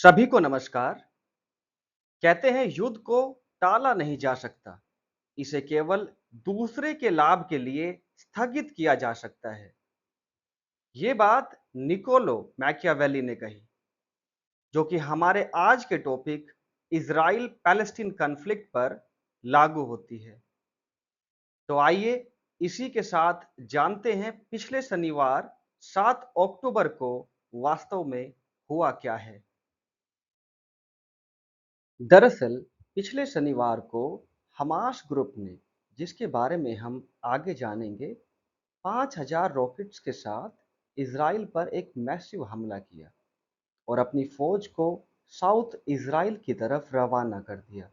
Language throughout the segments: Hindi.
सभी को नमस्कार। कहते हैं युद्ध को टाला नहीं जा सकता, इसे केवल दूसरे के लाभ के लिए स्थगित किया जा सकता है। ये बात निकोलो मैकियावेली ने कही, जो कि हमारे आज के टॉपिक इजराइल पैलेस्टीन कॉन्फ्लिक्ट पर लागू होती है। तो आइए इसी के साथ जानते हैं पिछले शनिवार 7 अक्टूबर को वास्तव में हुआ क्या है। दरअसल पिछले शनिवार को हमास ग्रुप ने, जिसके बारे में हम आगे जानेंगे, 5,000 रॉकेट्स के साथ इजराइल पर एक मैसिव हमला किया और अपनी फौज को साउथ इजराइल की तरफ रवाना कर दिया।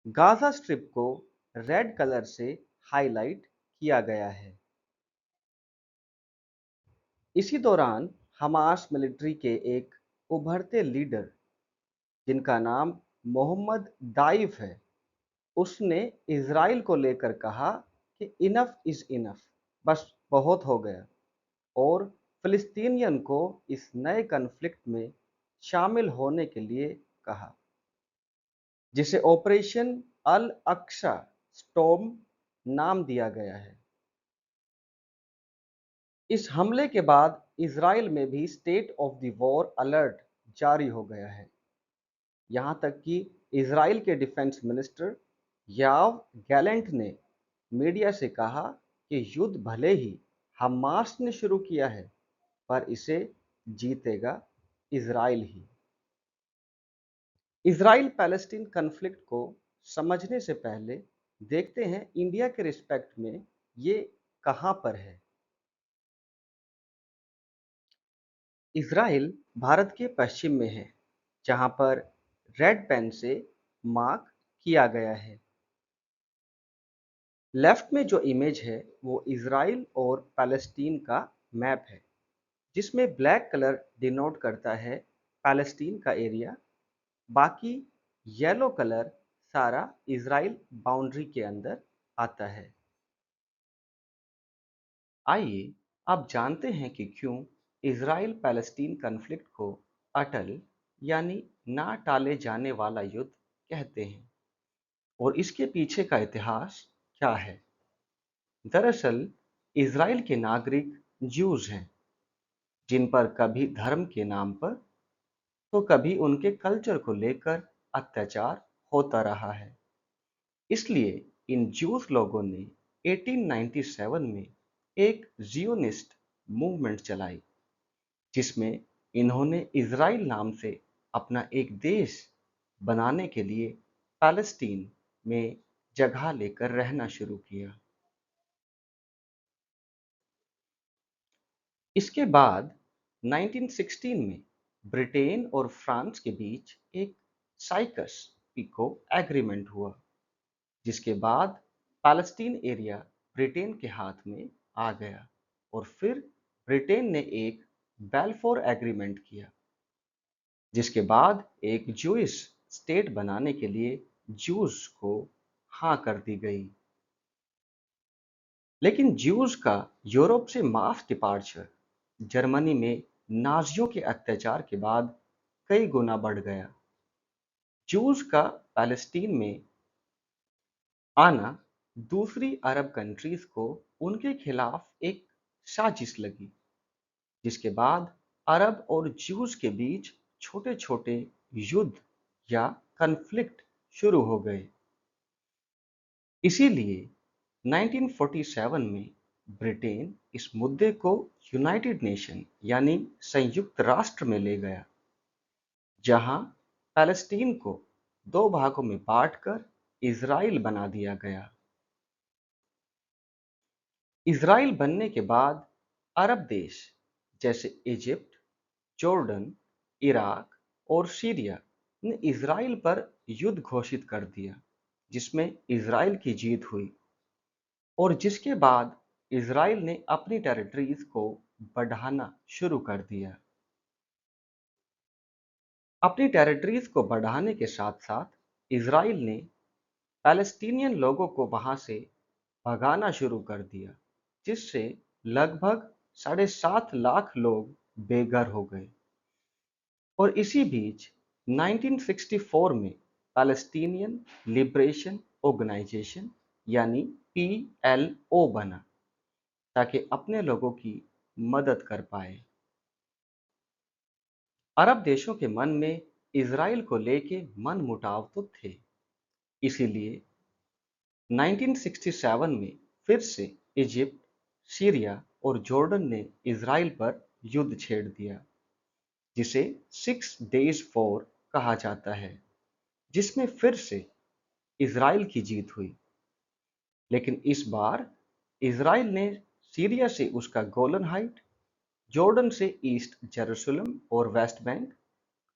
गाजा स्ट्रिप को रेड कलर से हाईलाइट किया गया है। इसी दौरान हमास मिलिट्री के एक उभरते लीडर, जिनका नाम मोहम्मद दाइफ है, उसने इजराइल को लेकर कहा कि इनफ इज इनफ, बस बहुत हो गया, और फिलिस्तीनियन को इस नए कॉन्फ्लिक्ट में शामिल होने के लिए कहा, जिसे ऑपरेशन अल अक्सा स्टॉर्म नाम दिया गया है। इस हमले के बाद इजराइल में भी state of the war alert जारी हो गया है। यहां तक कि इजराइल के डिफेंस मिनिस्टर याव गैलेंट ने मीडिया से कहा कि युद्ध भले ही हमास ने शुरू किया है, पर इसे जीतेगा इजराइल ही। इजराइल पैलेस्टीन कॉन्फ्लिक्ट को समझने से पहले देखते हैं इंडिया के रिस्पेक्ट में ये कहां पर है। इजराइल भारत के पश्चिम में है, जहां पर रेड पेन से मार्क किया गया है। लेफ्ट में जो इमेज है वो इजराइल और पैलेस्टीन का मैप है, जिसमें ब्लैक कलर डिनोट करता है पैलेस्टीन का एरिया। बाकी येलो कलर सारा इजराइल बाउंड्री के अंदर आता है। आइए अब जानते हैं कि क्यों इजराइल पैलेस्टीन कॉन्फ्लिक्ट को अटल यानी ना टाले जाने वाला युद्ध कहते हैं, और इसके पीछे का इतिहास क्या है। दरअसल इजराइल के नागरिक ज्यूज हैं, जिन पर कभी धर्म के नाम पर तो कभी उनके कल्चर को लेकर अत्याचार होता रहा है। इसलिए इन ज्यूस लोगों ने 1897 में एक जियोनिस्ट मूवमेंट चलाई, जिसमें इन्होंने इजराइल नाम से अपना एक देश बनाने के लिए पैलेस्टीन में जगह लेकर रहना शुरू किया। इसके बाद 1916 में ब्रिटेन और फ्रांस के बीच एक साइकस पिको एग्रीमेंट हुआ, जिसके बाद पैलेस्टीन एरिया ब्रिटेन के हाथ में आ गया, और फिर ब्रिटेन ने एक बेल्फोर एग्रीमेंट किया, जिसके बाद एक जूइश स्टेट बनाने के लिए जूस को हाँ कर दी गई। लेकिन ज्यूज का यूरोप से मास डिपार्चर जर्मनी में नाजियों के अत्याचार के बाद कई गुना बढ़ गया। ज्यूज का पैलेस्टीन में आना दूसरी अरब कंट्रीज को उनके खिलाफ एक साजिश लगी, जिसके बाद अरब और ज्यूज के बीच छोटे छोटे युद्ध या कन्फ्लिक्ट शुरू हो गए। इसीलिए 1947 में ब्रिटेन इस मुद्दे को यूनाइटेड नेशन यानी संयुक्त राष्ट्र में ले गया, जहां पैलेस्टीन को दो भागों में बांटकर इजराइल बना दिया गया। इजराइल बनने के बाद अरब देश जैसे इजिप्ट, जॉर्डन, इराक और सीरिया ने इजराइल पर युद्ध घोषित कर दिया, जिसमें इजराइल की जीत हुई, और जिसके बाद इजराइल ने अपनी टेरिटरीज को बढ़ाना शुरू कर दिया। अपनी टेरिटरीज को बढ़ाने के साथ साथ इजराइल ने पैलेस्टीनियन लोगों को वहां से भगाना शुरू कर दिया, जिससे लगभग 7.5 लाख लोग बेघर हो गए। और इसी बीच 1964 में पैलेस्टीनियन लिबरेशन ऑर्गेनाइजेशन यानी पीएलओ बना ताकि अपने लोगों की मदद कर पाए। अरब देशों के मन में इजराइल को लेके मन मुटाव तो थे, इसीलिए 1967 में फिर से इजिप्ट, सीरिया और जॉर्डन ने इजराइल पर युद्ध छेड़ दिया, जिसे 6 डेज वॉर कहा जाता है, जिसमें फिर से इजराइल की जीत हुई। लेकिन इस बार इजराइल ने सीरिया से उसका गोलन हाइट, जॉर्डन से ईस्ट जेरूशलम और वेस्ट बैंक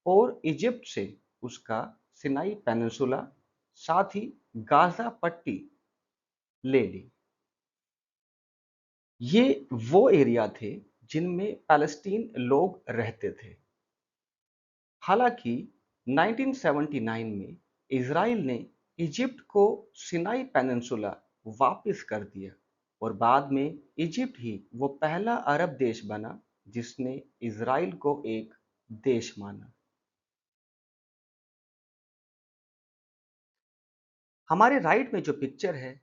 और इजिप्ट से उसका सिनाई पेनिनसुला, साथ ही गाजा पट्टी ले ली। ये वो एरिया थे जिनमें पैलेस्टीन लोग रहते थे। हालांकि 1979 में इजराइल ने इजिप्ट को सिनाई पेनिनसुला वापस कर दिया और बाद में इजिप्ट ही वो पहला अरब देश बना जिसने इजराइल को एक देश माना। हमारे राइट में जो पिक्चर है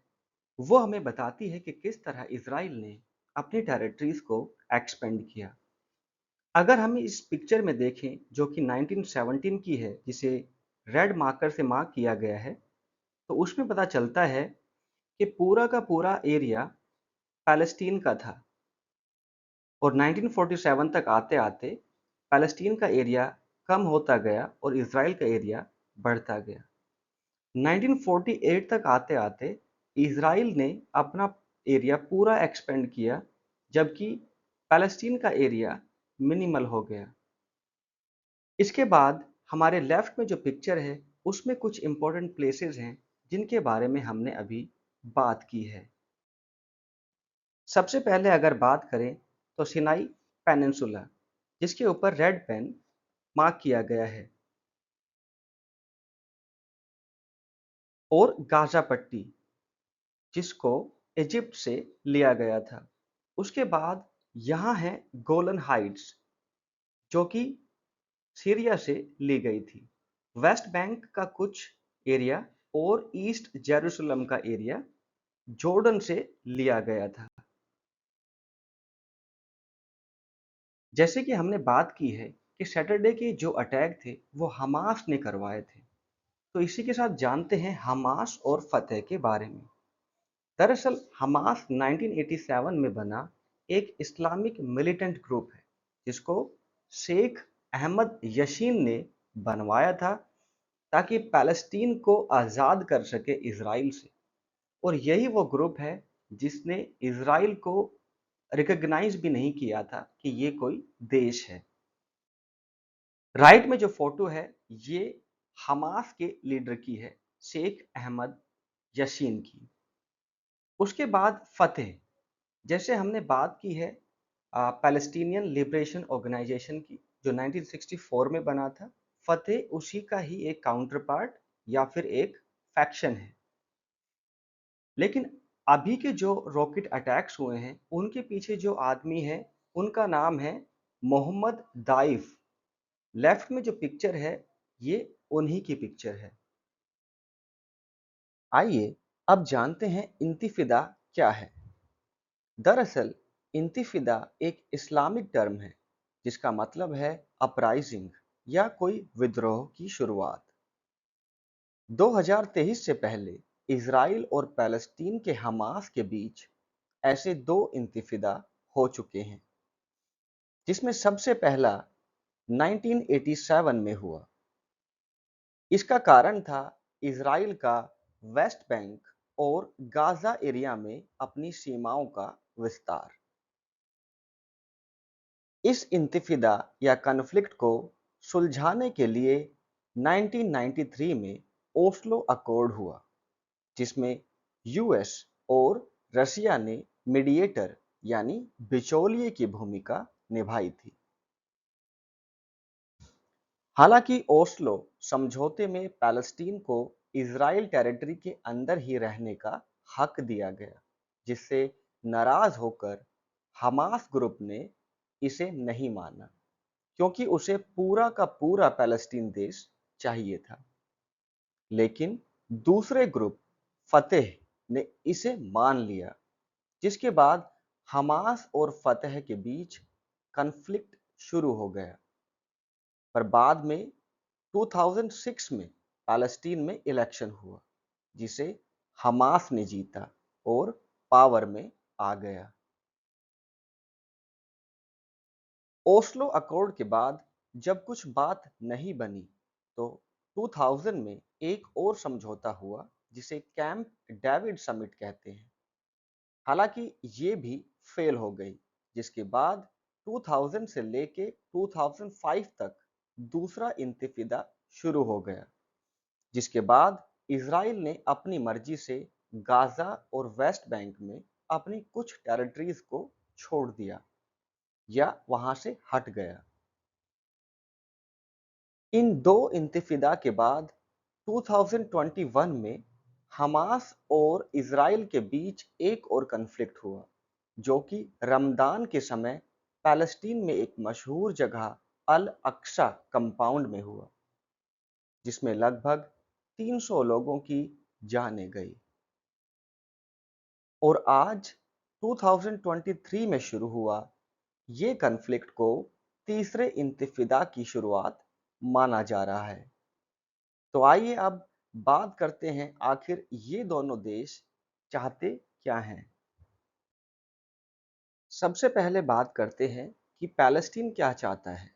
वो हमें बताती है कि किस तरह इजराइल ने अपनी टेरिटरीज को एक्सपेंड किया। अगर हम इस पिक्चर में देखें जो कि 1917 की है, जिसे रेड मार्कर से मार्क किया गया है, तो उसमें पता चलता है कि पूरा का पूरा एरिया पैलेस्टीन का था और 1947 तक आते आते पैलेस्टीन का एरिया कम होता गया और इसराइल का एरिया बढ़ता गया। 1948 तक आते आते इसराइल ने अपना एरिया पूरा एक्सपेंड किया, जबकि पैलेस्टीन का एरिया मिनिमल हो गया। इसके बाद हमारे लेफ्ट में जो पिक्चर है उसमें कुछ इंपॉर्टेंट प्लेसेस हैं जिनके बारे में हमने अभी बात की है। सबसे पहले अगर बात करें तो सिनाई पेनिनसुला, जिसके ऊपर रेड पेन मार्क किया गया है, और गाजा पट्टी जिसको इजिप्ट से लिया गया था। उसके बाद यहाँ है गोलन हाइट्स जो कि सीरिया से ली गई थी, वेस्ट बैंक का कुछ एरिया और ईस्ट जेरूशलम का एरिया जॉर्डन से लिया गया था। जैसे कि हमने बात की है कि सैटरडे के जो अटैक थे वो हमास ने करवाए थे, तो इसी के साथ जानते हैं हमास और फतेह के बारे में। दरअसल हमास 1987 में बना एक इस्लामिक मिलिटेंट ग्रुप है जिसको शेख अहमद यशीन ने बनवाया था ताकि पैलेस्टीन को आज़ाद कर सके इसराइल से। और यही वो ग्रुप है जिसने इसराइल को रिकॉग्नाइज भी नहीं किया था कि ये कोई देश है। राइट में जो फोटो है ये हमास के लीडर की है, शेख अहमद यशीन की। उसके बाद फतेह, जैसे हमने बात की है पैलेस्टीनियन लिबरेशन ऑर्गेनाइजेशन की जो 1964 में बना था, फतेह उसी का ही एक काउंटर पार्ट या फिर एक फैक्शन है। लेकिन अभी के जो रॉकेट अटैक्स हुए हैं उनके पीछे जो आदमी है उनका नाम है मोहम्मद दाइफ। लेफ्ट में जो पिक्चर है ये उन्हीं की पिक्चर है। आइए अब जानते हैं इंतिफादा क्या है। दरअसल इंतिफादा एक इस्लामिक टर्म है जिसका मतलब है अपराइजिंग या कोई विद्रोह की शुरुआत। 2023 से पहले इजराइल और पैलेस्टीन के हमास के बीच ऐसे दो इंतिफादा हो चुके हैं, जिसमें सबसे पहला 1987 में हुआ। इसका कारण था इजराइल का वेस्ट बैंक और गाजा एरिया में अपनी सीमाओं का विस्तार। इस इंतिफादा या कॉन्फ्लिक्ट को सुलझाने के लिए 1993 में ओस्लो अकॉर्ड हुआ, जिसमें यूएस और रशिया ने मीडिएटर यानी बिचौलिए की भूमिका निभाई थी। हालांकि ओस्लो समझौते में पैलेस्टीन को इजराइल टेरिटरी के अंदर ही रहने का हक दिया गया, जिससे नाराज होकर हमास ग्रुप ने इसे नहीं माना क्योंकि उसे पूरा का पूरा पैलेस्टीन देश चाहिए था। लेकिन दूसरे ग्रुप फतेह ने इसे मान लिया, जिसके बाद हमास और फतेह के बीच कॉन्फ्लिक्ट शुरू हो गया। पर बाद में 2006 में पैलेस्टीन में इलेक्शन हुआ, जिसे हमास ने जीता और पावर में आ गया। ओस्लो अकॉर्ड के बाद जब कुछ बात नहीं बनी, तो 2000 में एक और समझौता हुआ, जिसे कैंप डेविड समिट कहते हैं। हालांकि ये भी फेल हो गई, जिसके बाद 2000 से लेके 2005 तक दूसरा इंतिफादा शुरू हो गया, जिसके बाद इजराइल ने अपनी मर्जी से गाजा और वेस्ट बैंक में अपनी कुछ टेरिटरीज को छोड़ दिया या वहां से हट गया। इन दो इंतिफादा के बाद 2021 में हमास और इजराइल के बीच एक और कॉन्फ्लिक्ट हुआ, जो कि रमदान के समय पैलेस्टीन में एक मशहूर जगह अल अक्सा कंपाउंड में हुआ, जिसमें लगभग 300 लोगों की जानें गई। और आज 2023 में शुरू हुआ ये कॉन्फ्लिक्ट को तीसरे इंतिफादा की शुरुआत माना जा रहा है। तो आइए अब बात करते हैं, आखिर ये दोनों देश चाहते क्या हैं। सबसे पहले बात करते हैं कि पैलेस्टीन क्या चाहता है।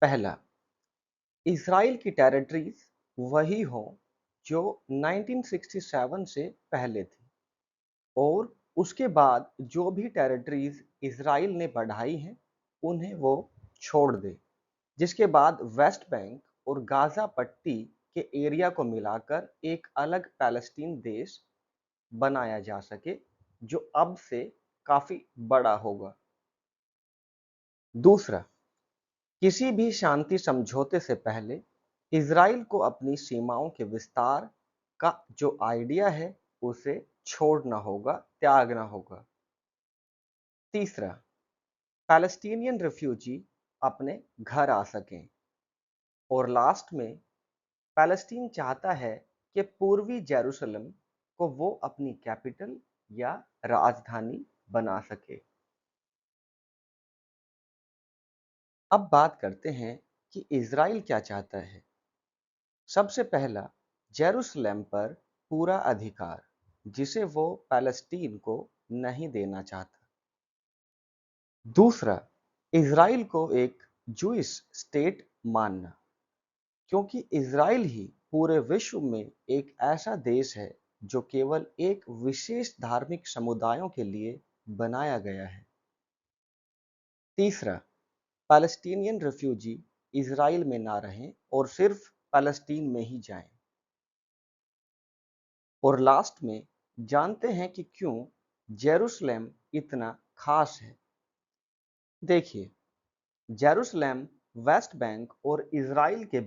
पहला, इजराइल की टेरिटरीज वही हो जो 1967 से पहले थी, और उसके बाद जो भी टेरिटरीज इजराइल ने बढ़ाई हैं उन्हें वो छोड़ दे, जिसके बाद वेस्ट बैंक और गाजा पट्टी के एरिया को मिलाकर एक अलग पैलेस्टीन देश बनाया जा सके, जो अब से काफी बड़ा होगा। दूसरा, किसी भी शांति समझौते से पहले इजराइल को अपनी सीमाओं के विस्तार का जो आइडिया है उसे छोड़ना होगा, त्यागना होगा। तीसरा, पैलेस्टीनियन रिफ्यूजी अपने घर आ सकें। और लास्ट में, पैलेस्टीन चाहता है कि पूर्वी जेरूसलम को वो अपनी कैपिटल या राजधानी बना सके। अब बात करते हैं कि इजराइल क्या चाहता है। सबसे पहला, जेरूसलम पर पूरा अधिकार, जिसे वो पैलेस्टीन को नहीं देना चाहता। दूसरा, इजराइल को एक जूइश स्टेट मानना, क्योंकि इजराइल ही पूरे विश्व में एक ऐसा देश है जो केवल एक विशेष धार्मिक समुदायों के लिए बनाया गया है। तीसरा, पैलेस्टीनियन रिफ्यूजी इजराइल में ना रहें और सिर्फ पैलेस्टीन में ही जाएं। और लास्ट में, जानते हैं कि क्यों जेरूसलम इतना खास है। देखिए, जेरूसलम वेस्ट बैंक और इजराइल के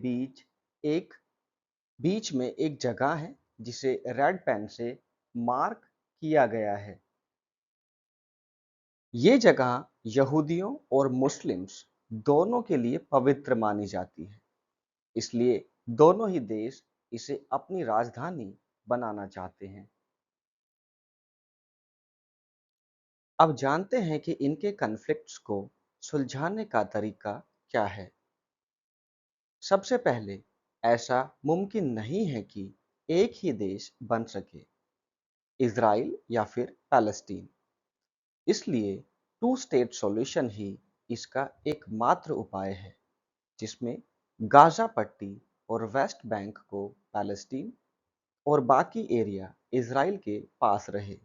बीच में एक जगह है, जिसे रेड पेन से मार्क किया गया है। ये जगह यहूदियों और मुस्लिम्स दोनों के लिए पवित्र मानी जाती है, इसलिए दोनों ही देश इसे अपनी राजधानी बनाना चाहते हैं। अब जानते हैं कि इनके कॉन्फ्लिक्ट्स को सुलझाने का तरीका क्या है। सबसे पहले, ऐसा मुमकिन नहीं है कि एक ही देश बन सके, इजराइल या फिर पैलेस्टीन। इसलिए टू स्टेट सॉल्यूशन ही इसका एकमात्र उपाय है, जिसमें गाजा पट्टी और वेस्ट बैंक को पैलेस्टीन और बाकी एरिया इजराइल के पास रहे।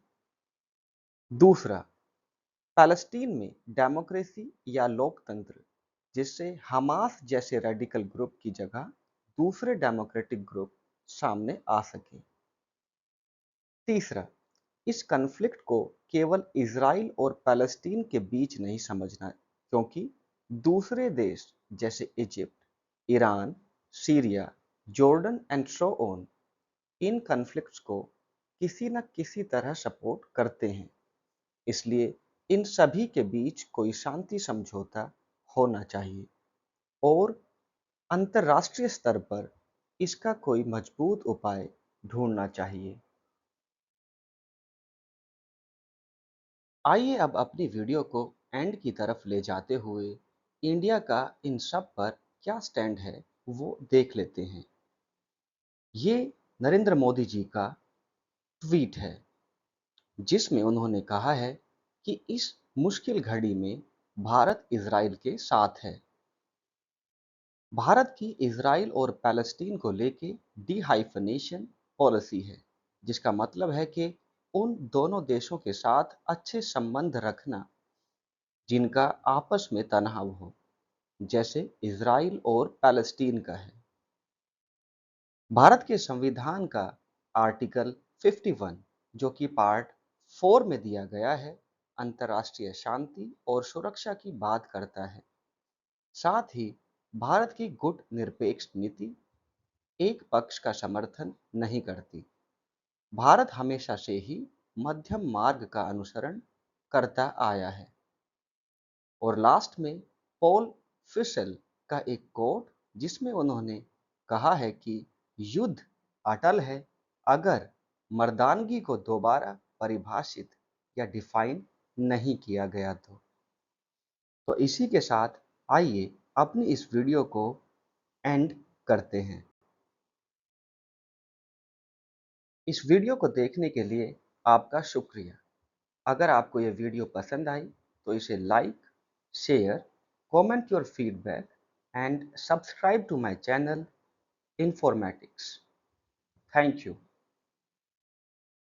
दूसरा, पैलेस्टीन में डेमोक्रेसी या लोकतंत्र, जिससे हमास जैसे रेडिकल ग्रुप की जगह दूसरे डेमोक्रेटिक ग्रुप सामने आ सके। तीसरा, इस कॉन्फ्लिक्ट को केवल इजराइल और पैलेस्टीन के बीच नहीं समझना, क्योंकि दूसरे देश जैसे Egypt, Iran, Syria, Jordan and so on in conflicts को किसी न किसी तरह सपोर्ट करते हैं। इसलिए इन सभी के बीच कोई शांति समझौता होना चाहिए और अंतर्राष्ट्रीय स्तर पर इसका कोई मजबूत उपाय ढूंढना चाहिए। आइए अब अपनी वीडियो को एंड की तरफ ले जाते हुए इंडिया का इन सब पर क्या स्टैंड है वो देख लेते हैं। ये नरेंद्र मोदी जी का ट्वीट है जिसमें उन्होंने कहा है कि इस मुश्किल घड़ी में भारत इजराइल के साथ है। भारत की इजराइल और पैलेस्टीन को लेके डिहाइफनेशन पॉलिसी है, जिसका मतलब है कि उन दोनों देशों के साथ अच्छे संबंध रखना जिनका आपस में तनाव हो, जैसे इजराइल और पैलेस्टीन का है। भारत के संविधान का आर्टिकल 51 जो कि पार्ट 4 में दिया गया है, अंतर्राष्ट्रीय शांति और सुरक्षा की बात करता है। साथ ही भारत की गुट निरपेक्ष नीति एक पक्ष का समर्थन नहीं करती। भारत हमेशा से ही मध्यम मार्ग का अनुसरण करता आया है। और लास्ट में पॉल फिशल का एक कोट जिसमें उन्होंने कहा है कि युद्ध अटल है अगर मर्दानगी को दोबारा परिभाषित या डिफाइन नहीं किया गया तो इसी के साथ आइए अपनी इस वीडियो को एंड करते हैं। इस वीडियो को देखने के लिए आपका शुक्रिया। अगर आपको यह वीडियो पसंद आई तो इसे like, share, comment your feedback and subscribe to my channel Informatics. Thank you.